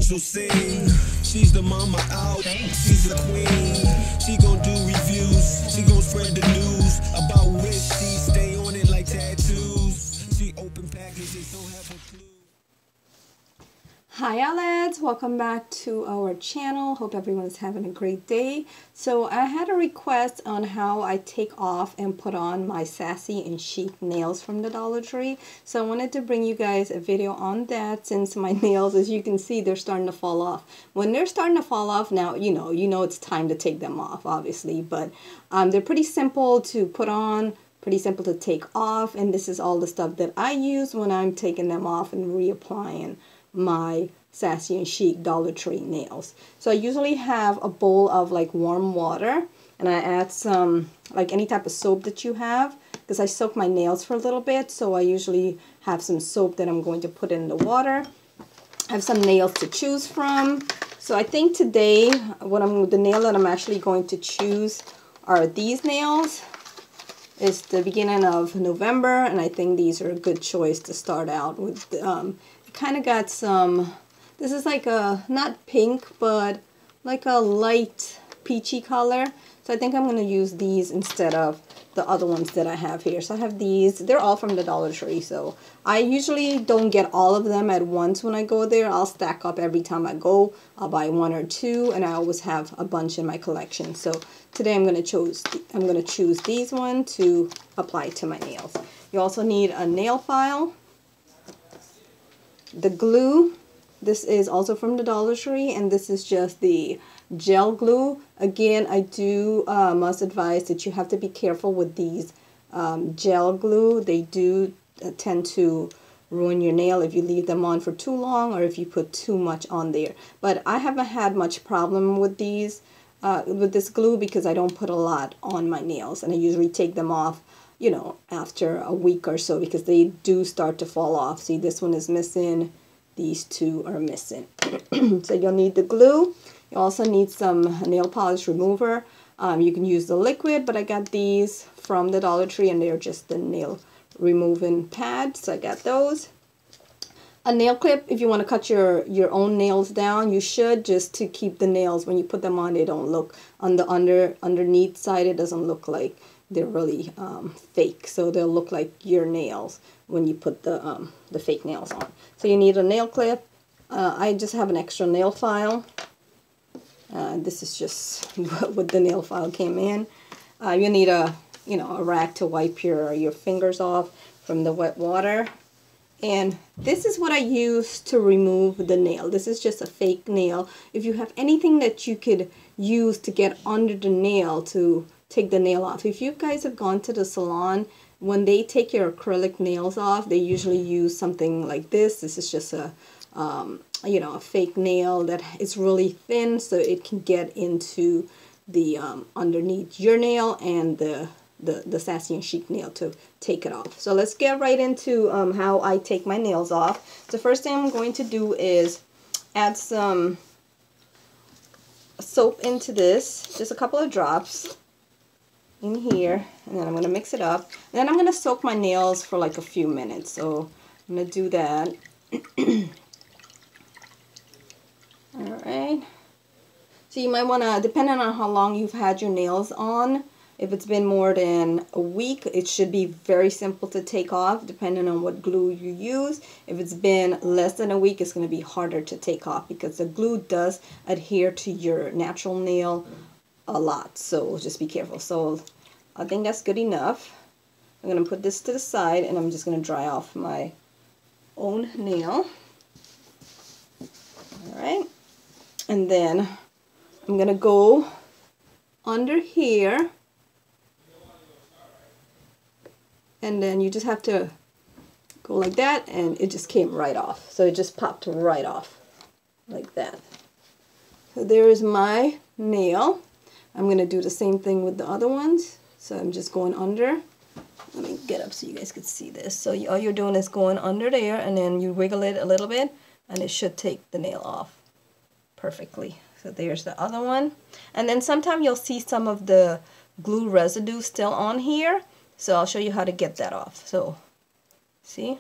Angel Singh. She's the mama out, she's the queen. She gon' do reviews, she gon' spread the news about whiskey, stay on it like tattoos. She open packages, don't have a clue. Hi lads, welcome back to our channel. Hope everyone's having a great day. So I had a request on how I take off and put on my sassy and chic nails from the Dollar Tree. So I wanted to bring you guys a video on that, since my nails, as you can see, they're starting to fall off. When they're starting to fall off now, you know it's time to take them off, obviously, but they're pretty simple to put on, pretty simple to take off, and this is all the stuff that I use when I'm taking them off and reapplying my sassy and chic Dollar Tree nails. So I usually have a bowl of like warm water, and I add some like any type of soap that you have, because I soak my nails for a little bit, so I usually have some soap that I'm going to put in the water. I have some nails to choose from. So I think today the nail that I'm actually going to choose are these nails. It's the beginning of November, and I think these are a good choice to start out with. Kind of got some, this is like a, not pink, but like a light peachy color. So I think I'm going to use these instead of the other ones that I have here. So I have these, they're all from the Dollar Tree. So I usually don't get all of them at once when I go there. I'll stack up every time I go. I'll buy one or two, and I always have a bunch in my collection. So today I'm going to choose these one to apply to my nails. You also need a nail file. The glue, this is also from the Dollar Tree, and this is just the gel glue. Again, I do must advise that you have to be careful with these gel glue. They do tend to ruin your nail if you leave them on for too long, or if you put too much on there. But I haven't had much problem with these with this glue, because I don't put a lot on my nails, and I usually take them off, you know, after a week or so, because they do start to fall off. See, this one is missing, these two are missing. So you'll need the glue. You also need some nail polish remover. You can use the liquid, but I got these from the Dollar Tree, and they're just the nail removing pads, so I got those. A nail clip, if you want to cut your own nails down, you should, just to keep the nails, when you put them on, they don't look, on the underneath side, it doesn't look like they're really fake. So they'll look like your nails when you put the fake nails on. So you need a nail clip. I just have an extra nail file. This is just what the nail file came in. You need a rack to wipe your fingers off from the wet water. And this is what I use to remove the nail. This is just a fake nail. If you have anything that you could use to get under the nail to take the nail off. If you guys have gone to the salon, when they take your acrylic nails off, they usually use something like this. This is just a a fake nail that is really thin, so it can get into the underneath your nail and the sassy and chic nail to take it off. So let's get right into how I take my nails off. The first thing I'm going to do is add some soap into this, just a couple of drops in here, and then I'm going to mix it up, and then I'm going to soak my nails for like a few minutes. So I'm going to do that. Alright, so you might want to, depending on how long you've had your nails on, if it's been more than a week, it should be very simple to take off, depending on what glue you use. If it's been less than a week, it's going to be harder to take off, because the glue does adhere to your natural nail a lot, so just be careful. So I think that's good enough. I'm going to put this to the side, and I'm just going to dry off my own nail. Alright, and then I'm going to go under here, and then you just have to go like that, and it just came right off. So it just popped right off like that. So there is my nail. I'm going to do the same thing with the other ones. So I'm just going under. Let me get up so you guys can see this. So all you're doing is going under there, and then you wiggle it a little bit, and it should take the nail off perfectly. So there's the other one. And then sometimes you'll see some of the glue residue still on here. So I'll show you how to get that off. So see,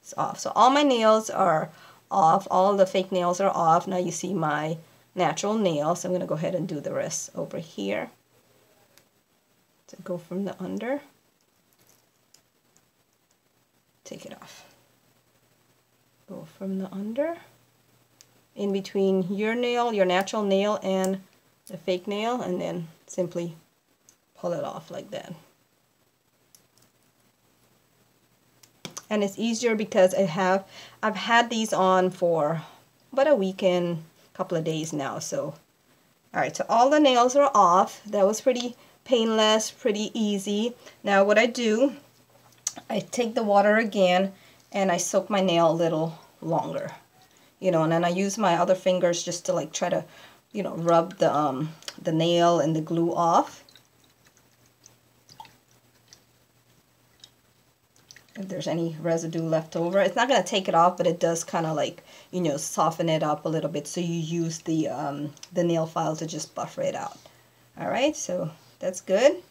it's off. So all my nails are off. All the fake nails are off. Now you see my natural nails. I'm going to go ahead and do the rest over here. So go from the under. Take it off. Go from the under. In between your nail, your natural nail, and the fake nail, and then simply pull it off like that. And it's easier because I've had these on for about a week and a couple of days now. So, all right, so all the nails are off. That was pretty painless, pretty easy. Now what I do, I take the water again and I soak my nail a little longer, you know, and then I use my other fingers just to like try to, you know, rub the nail and the glue off. If there's any residue left over, it's not going to take it off, but it does kind of like, you know, soften it up a little bit. So you use the nail file to just buffer it out. All right, so that's good.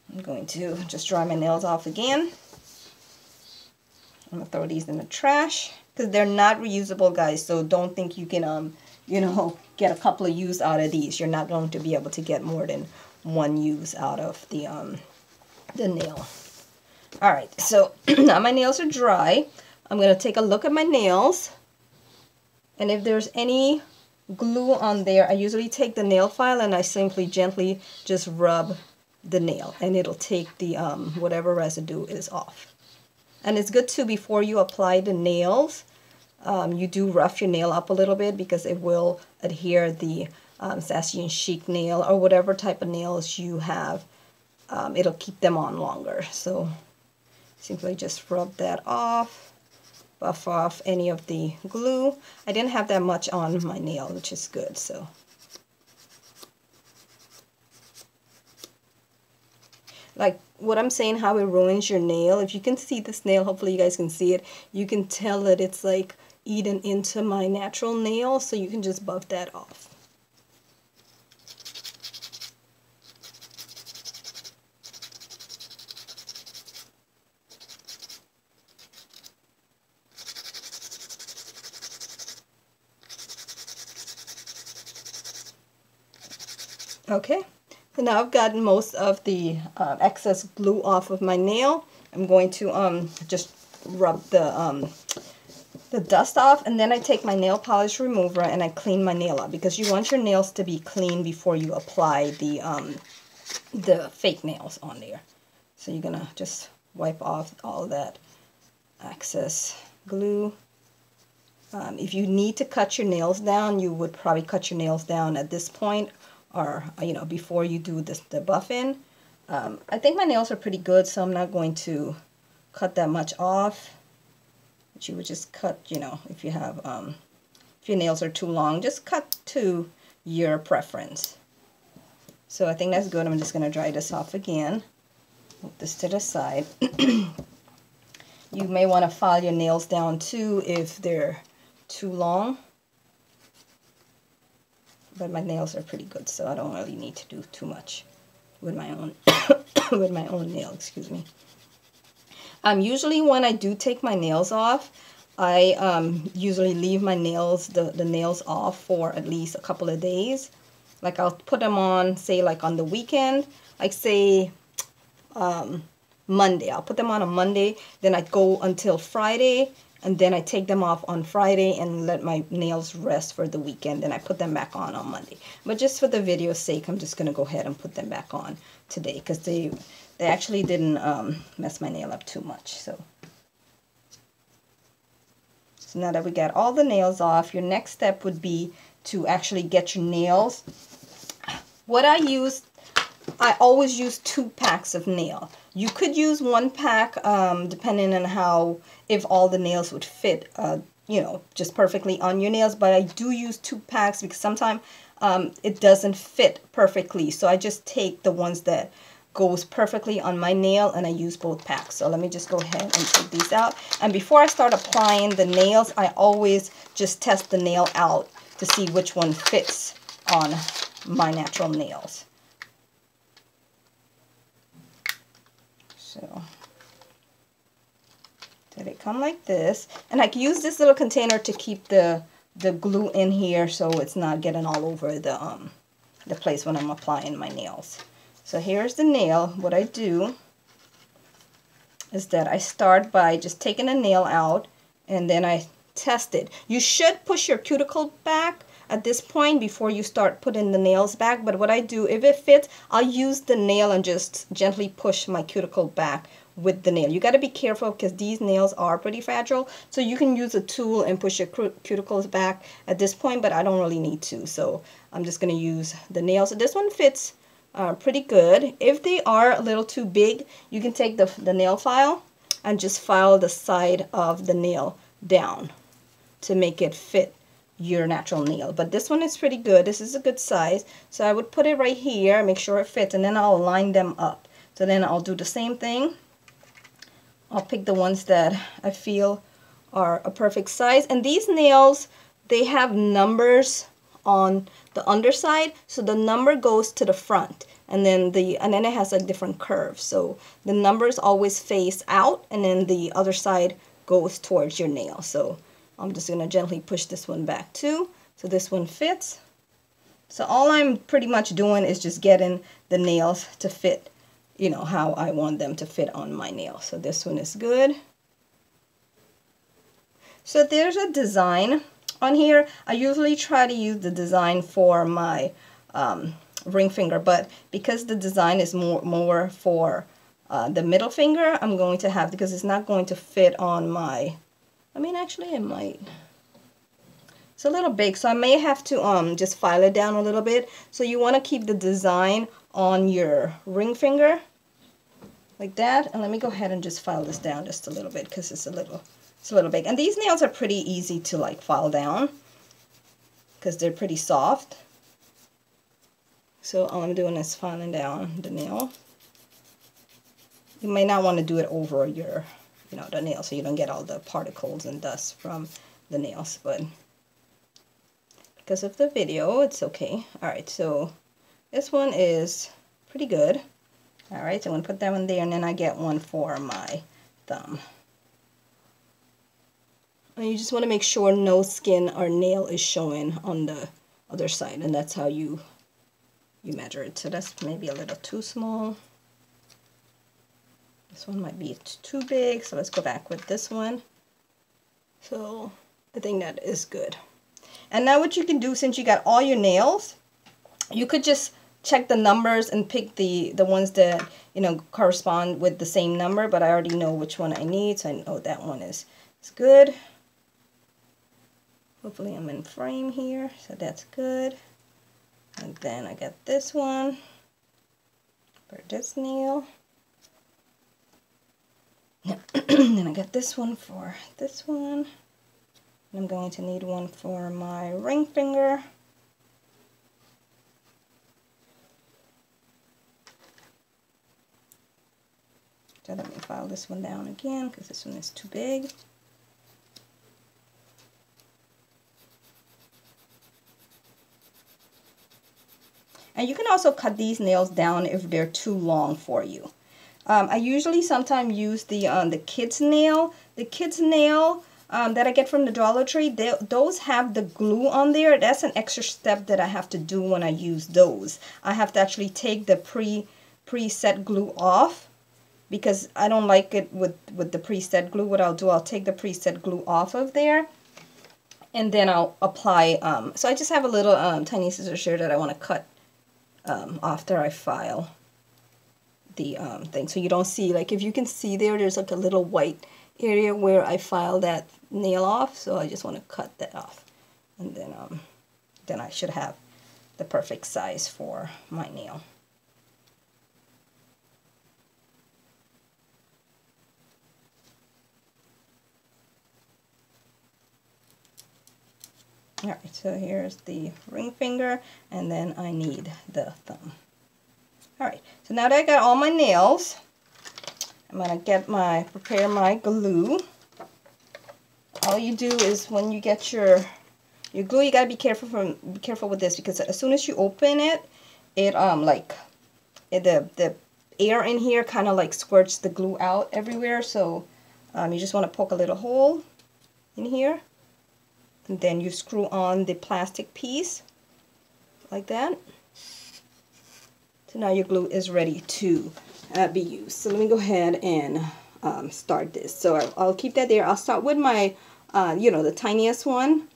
I'm going to just dry my nails off again. I'm gonna throw these in the trash because they're not reusable, guys. So don't think you can, you know, get a couple of use out of these. You're not going to be able to get more than one use out of the nail. All right, so now my nails are dry. I'm going to take a look at my nails. And if there's any glue on there, I usually take the nail file and I simply gently just rub the nail. And it'll take the whatever residue is off. And it's good too, before you apply the nails, you do rough your nail up a little bit because it will adhere the Sassy and Chic nail or whatever type of nails you have. It'll keep them on longer. So simply just rub that off, buff off any of the glue. I didn't have that much on my nail, which is good. So like what I'm saying, how it ruins your nail. If you can see this nail, hopefully you guys can see it. You can tell that it's like eaten into my natural nail, so you can just buff that off. Okay, so now I've gotten most of the excess glue off of my nail. I'm going to just rub the dust off, and then I take my nail polish remover and I clean my nail up because you want your nails to be clean before you apply the fake nails on there. So you're gonna just wipe off all that excess glue. If you need to cut your nails down, you would probably cut your nails down at this point, or you know, before you do the buff-in. I think my nails are pretty good, so I'm not going to cut that much off. But you would just cut, you know, if you have if your nails are too long, just cut to your preference. So I think that's good. I'm just going to dry this off again. Put this to the side. You may want to file your nails down too if they're too long. But my nails are pretty good, so I don't really need to do too much with my own with my own nail, excuse me. Usually when I do take my nails off, I usually leave my nails, the nails off for at least a couple of days. Like I'll put them on, say like on the weekend, like say Monday. I'll put them on a Monday, then I go until Friday, and then I take them off on Friday and let my nails rest for the weekend. Then I put them back on Monday. But just for the video's sake, I'm just going to go ahead and put them back on today because they actually didn't mess my nail up too much. So now that we got all the nails off, your next step would be to actually get your nails. What I always use 2 packs of nail. You could use 1 pack depending on how, if all the nails would fit, you know, just perfectly on your nails. But I do use 2 packs because sometimes it doesn't fit perfectly. So I just take the ones that goes perfectly on my nail and I use both packs. So let me just go ahead and take these out. And before I start applying the nails, I always just test the nail out to see which one fits on my natural nails. So So they come like this. And I can use this little container to keep the glue in here so it's not getting all over the place when I'm applying my nails. So here's the nail. What I do is that I start by just taking a nail out and then I test it. You should push your cuticle back at this point before you start putting the nails back, but what I do, if it fits, I'll use the nail and just gently push my cuticle back with the nail. You got to be careful because these nails are pretty fragile, so you can use a tool and push your cuticles back at this point, but I don't really need to, so I'm just going to use the nail. So this one fits pretty good. If they are a little too big, you can take the nail file and just file the side of the nail down to make it fit your natural nail. But this one is pretty good. This is a good size. So I would put it right here, make sure it fits, and then I'll line them up. So then I'll do the same thing. I'll pick the ones that I feel are a perfect size. And these nails, they have numbers on the underside, so the number goes to the front, and then it has like different curves. So the numbers always face out, and then the other side goes towards your nail. So I'm just going to gently push this one back too. So this one fits. So all I'm pretty much doing is just getting the nails to fit, you know, how I want them to fit on my nail. So this one is good. So there's a design on here. I usually try to use the design for my ring finger, but because the design is more for the middle finger, I'm going to have, because it's not going to fit on my, I mean, actually it might. It's a little big, so I may have to just file it down a little bit. So you want to keep the design on your ring finger like that. And let me go ahead and just file this down just a little bit because it's a little big. And these nails are pretty easy to like file down because they're pretty soft. So all I'm doing is filing down the nail. You may not want to do it over your, you know, the nail, so you don't get all the particles and dust from the nails, but because of the video, it's okay. All right, so this one is pretty good. All right, so I'm gonna put that one there, and then I get one for my thumb. And you just want to make sure no skin or nail is showing on the other side, and that's how you measure it. So that's maybe a little too small. This one might be too big, so let's go back with this one. So I think that is good. And now what you can do, since you got all your nails, you could just check the numbers and pick the ones that, you know, correspond with the same number, but I already know which one I need, so I know that one is good. Hopefully I'm in frame here, so that's good. And then I got this one for this nail. Then I got this one for this one. And I'm going to need one for my ring finger. So let me file this one down again because this one is too big. And you can also cut these nails down if they're too long for you. I usually sometimes use the kids nail. The kids nail that I get from the Dollar Tree, those have the glue on there. That's an extra step that I have to do when I use those. I have to actually take the preset glue off because I don't like it with the preset glue. What I'll do, I'll take the preset glue off of there, and then I'll apply. So I just have a little tiny scissors here that I want to cut after I file the thing, so you don't see, like, if you can see there's like a little white area where I filed that nail off, so I just want to cut that off, and then I should have the perfect size for my nail. Alright, so here's the ring finger, and then I need the thumb. Alright, so now that I got all my nails, I'm going to prepare my glue. All you do is when you get your glue, you got to be careful with this, because as soon as you open it, the air in here kind of like squirts the glue out everywhere, so You just want to poke a little hole in here, and then you screw on the plastic piece like that. So now your glue is ready to be used. So let me go ahead and start this. So I'll keep that there. I'll start with my, you know, the tiniest one,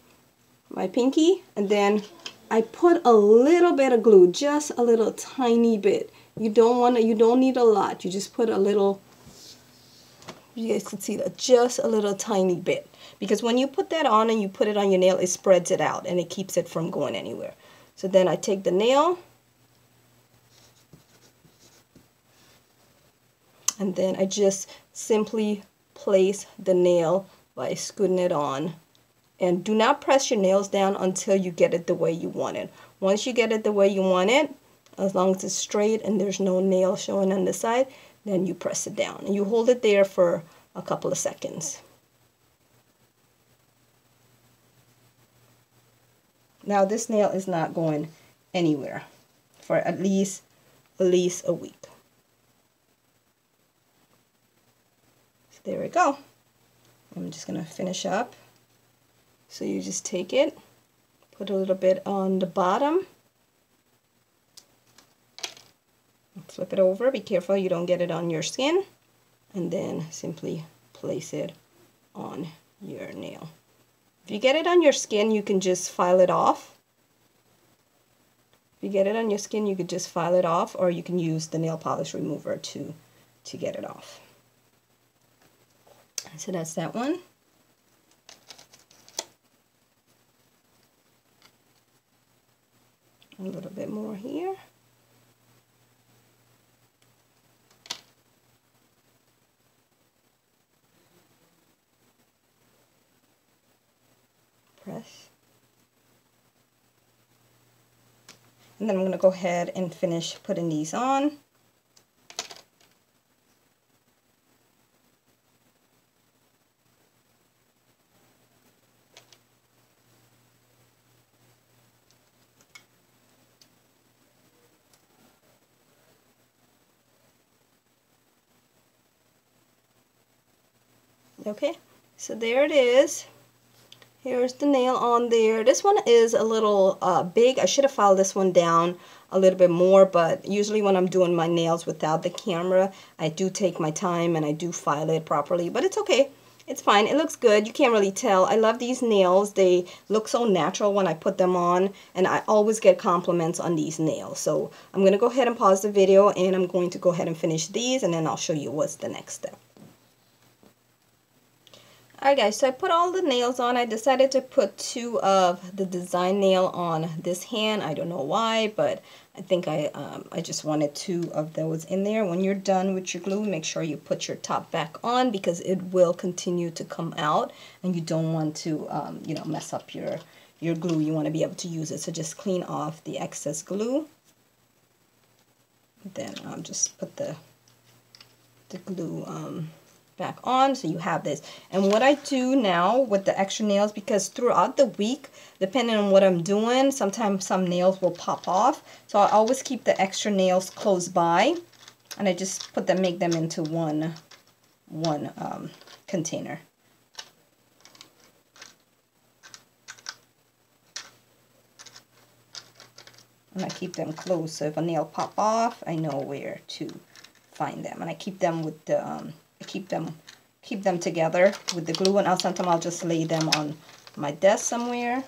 my pinky, and then I put a little bit of glue, just a little tiny bit. You don't need a lot. You just put a little, you guys can see that, just a little tiny bit. Because when you put that on and you put it on your nail, it spreads it out and it keeps it from going anywhere. So then I take the nail, and then I just simply place the nail by scooting it on. And do not press your nails down until you get it the way you want it. Once you get it the way you want it, as long as it's straight and there's no nail showing on the side, then you press it down. And you hold it there for a couple of seconds. Now this nail is not going anywhere for at least a week. There we go. I'm just going to finish up. So you just take it, put a little bit on the bottom, flip it over. Be careful you don't get it on your skin, and then simply place it on your nail. If you get it on your skin, you can just file it off. If you get it on your skin, you could just file it off, or you can use the nail polish remover to get it off. So that's that one. A little bit more here. Press. And then I'm going to go ahead and finish putting these on. Okay, so there it is. Here's the nail on there. This one is a little big. I should have filed this one down a little bit more, but usually when I'm doing my nails without the camera, I do take my time and I do file it properly, but it's okay. It's fine. It looks good. You can't really tell. I love these nails. They look so natural when I put them on, and I always get compliments on these nails. So I'm going to go ahead and pause the video, and I'm going to go ahead and finish these, and then I'll show you what's the next step. Alright guys, so I put all the nails on. I decided to put 2 of the design nail on this hand. I don't know why, but I think I just wanted 2 of those in there. When you're done with your glue, make sure you put your top back on, because it will continue to come out, and you don't want to you know, mess up your glue. You want to be able to use it. So just clean off the excess glue. Then just put the glue back on, so you have this. And what I do now with the extra nails, because throughout the week, depending on what I'm doing, sometimes some nails will pop off, so I always keep the extra nails close by, and I just put them, make them into one container. And I keep them close, so if a nail pop off, I know where to find them. And I keep them with the keep them together with the glue, and sometimes I'll just lay them on my desk somewhere.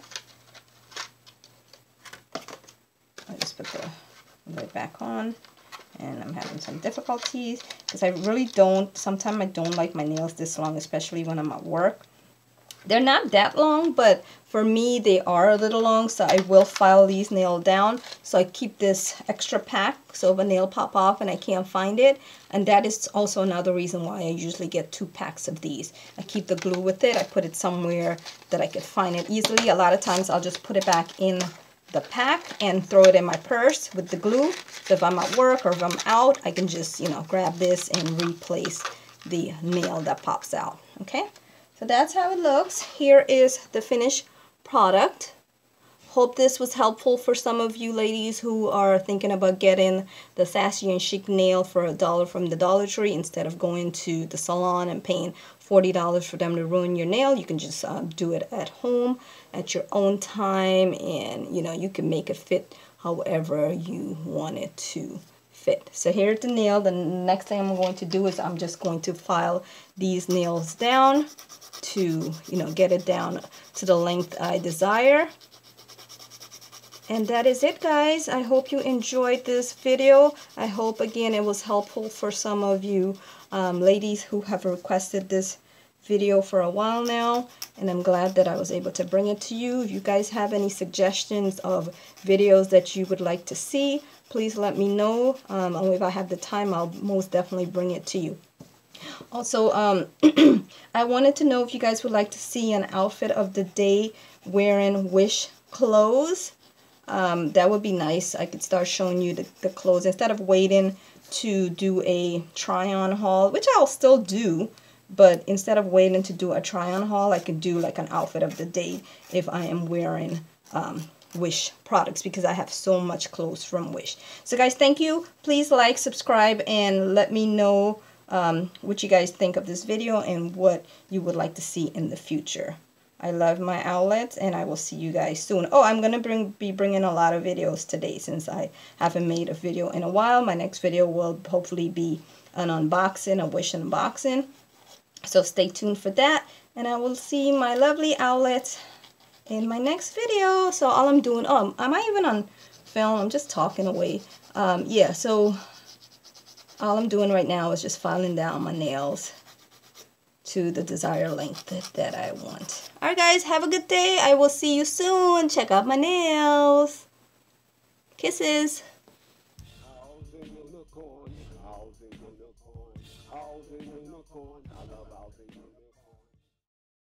I just put the lid back on, and I'm having some difficulties because I really don't, sometimes I don't like my nails this long, especially when I'm at work. They're not that long, but for me they are a little long, so I will file these nails down. So I keep this extra pack, so if a nail pop off and I can't find it, and that is also another reason why I usually get 2 packs of these. I keep the glue with it. I put it somewhere that I could find it easily. A lot of times I'll just put it back in the pack and throw it in my purse with the glue. So if I'm at work or if I'm out, I can just, you know, grab this and replace the nail that pops out. Okay? So that's how it looks. Here is the finished product. Hope this was helpful for some of you ladies who are thinking about getting the Sassy and Chic nail for $1 from the Dollar Tree instead of going to the salon and paying $40 for them to ruin your nail. You can just do it at home at your own time, and you know, you can make it fit however you want it to fit. So here's the nail. The next thing I'm going to do is I'm just going to file these nails down to, you know, get it down to the length I desire. And that is it, guys. I hope you enjoyed this video. I hope, again, it was helpful for some of you ladies who have requested this video for a while now. And I'm glad that I was able to bring it to you. If you guys have any suggestions of videos that you would like to see, please let me know. And if I have the time, I'll most definitely bring it to you. Also, I wanted to know if you guys would like to see an outfit of the day wearing Wish clothes. That would be nice. I could start showing you the clothes instead of waiting to do a try-on haul, which I'll still do, but instead of waiting to do a try-on haul, I could do like an outfit of the day if I am wearing Wish products, because I have so much clothes from Wish. So guys, thank you. Please like, subscribe, and let me know what you guys think of this video and what you would like to see in the future. I love my outlets, and I will see you guys soon. Oh, I'm going to be bringing a lot of videos today since I haven't made a video in a while. My next video will hopefully be an unboxing, a Wish unboxing. So stay tuned for that, and I will see my lovely outlets in my next video. So all I'm doing, am I even on film? I'm just talking away. Yeah, so all I'm doing right now is just filing down my nails to the desired length that I want. Alright guys, have a good day. I will see you soon. Check out my nails. Kisses. How's the unicorn? How's the unicorn? How's the unicorn? I love how the unicorn.